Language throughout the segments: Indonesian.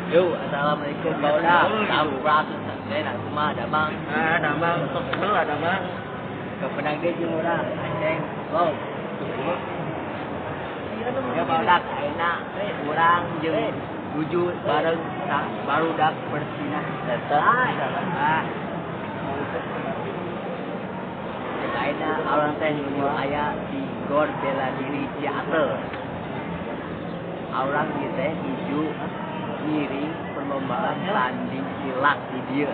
Yo, assalamualaikum Bauda. Sampurasun saya nak rumah damang. Damang, sok lah damang. Kepenang dia jeung urang, aceng. Wow. Ya Bauda enak urang jeung wujud bareng barudak Persinas tetep. Lainnya orang teh nu aya di Gor Bela Diri Teater. Orang ieu teh nuju ngiring perlombaan tanding silat di dieu.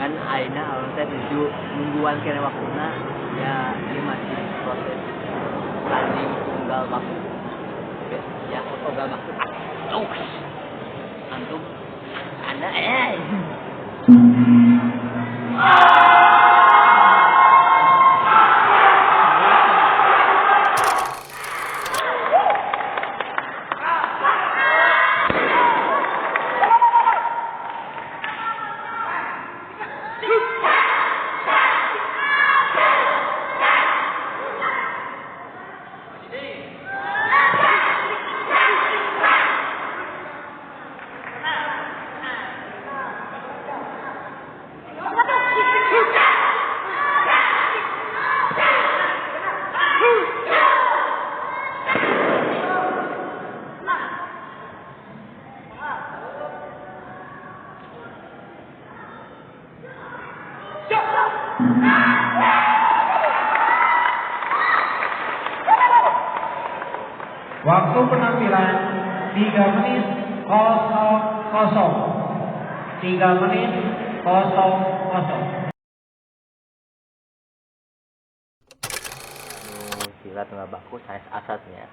Ngan ayeuna orang teh nuju nungguan kene waktuna ya ieu masih proses tanding tunggal baku. Ya, tunggal baku. Antum Anda Waktu penampilan 3 menit 00. 3 menit 00. Silat tunggal baku sanes asatnya.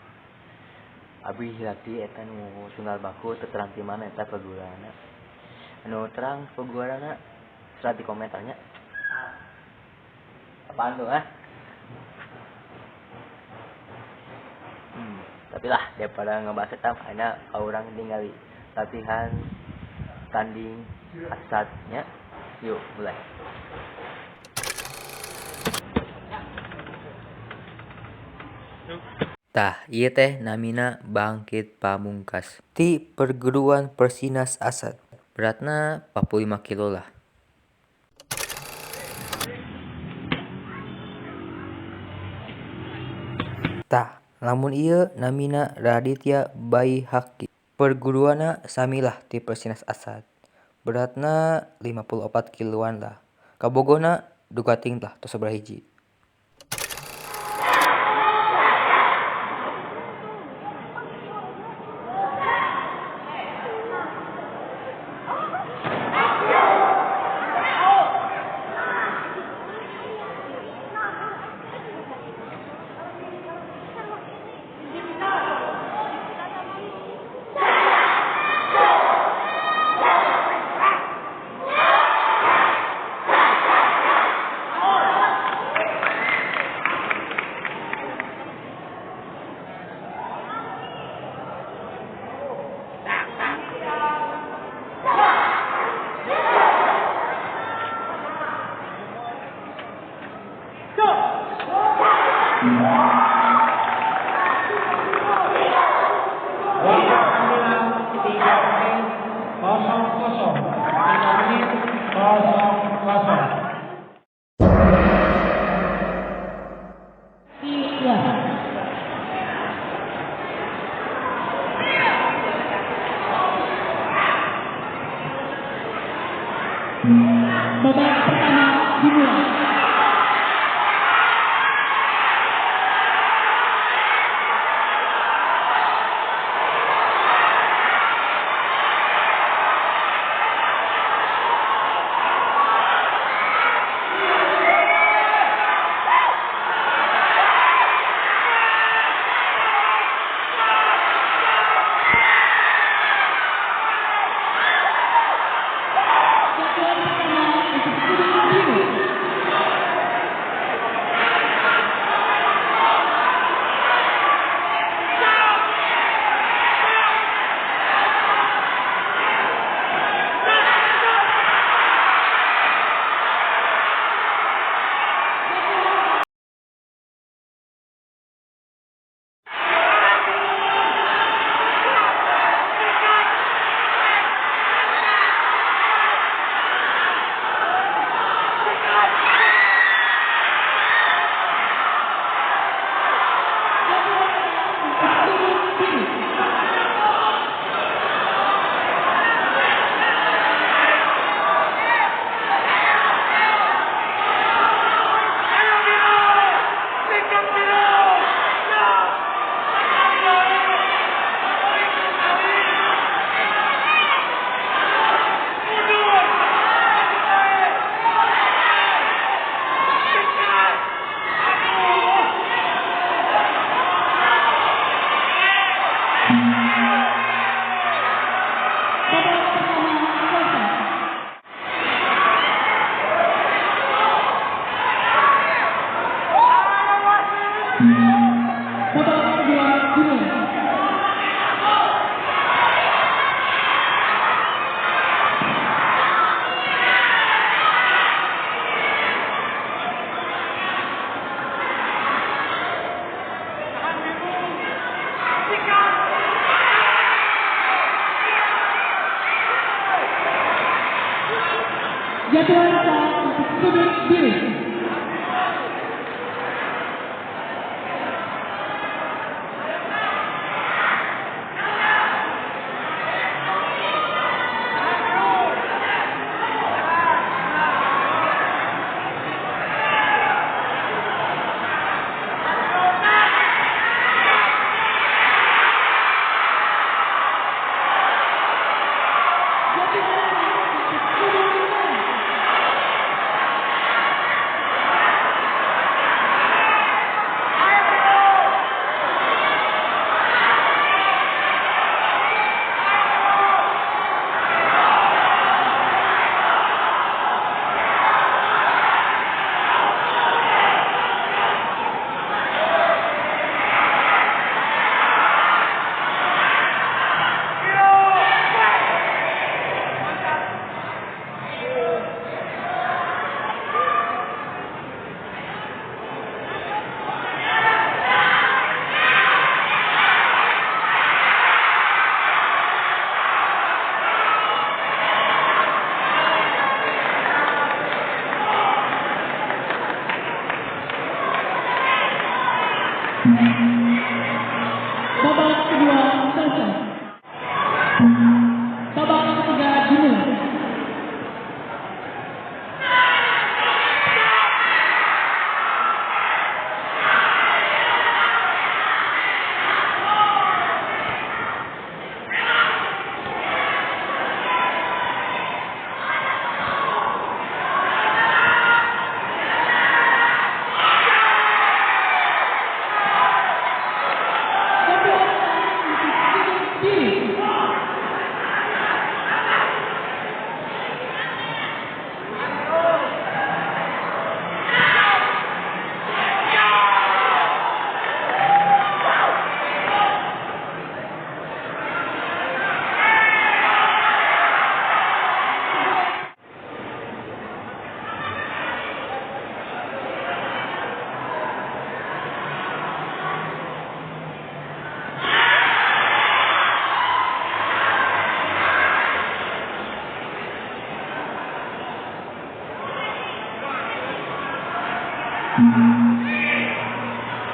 Abi hilati eta nu tunggal baku teu terang ti mana eta perguruanna. Anu terang perguruanna serat di komentarnya. Apaan tuh Tapi lah daripada ngebahas eta ayeuna urang ningali latihan tanding asatnya. Yuk mulai. Tah, ieu teh namina Bangkit Pamungkas ti perguruan Persinas Asad. Beratna 45 kilo lah. Tah, lamun ieu namina Raditya Bayi Haki. Perguruanna samilah ti Persinas Asad. Beratna 54 kiloan lah. Kabogona dugating lah tos sabaraha hiji. Babak pertama dimulai. Satuan pertama untuk kuda biru. Jadwalnya untuk sudut biru. Babak kedua selesai. Babak ketiga dimulai.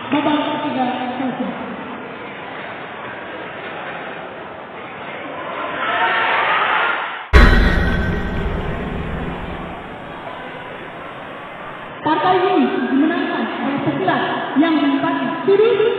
Babak ketiga selesai. Partai ini dimenangkan oleh pesilat yang menempati sudut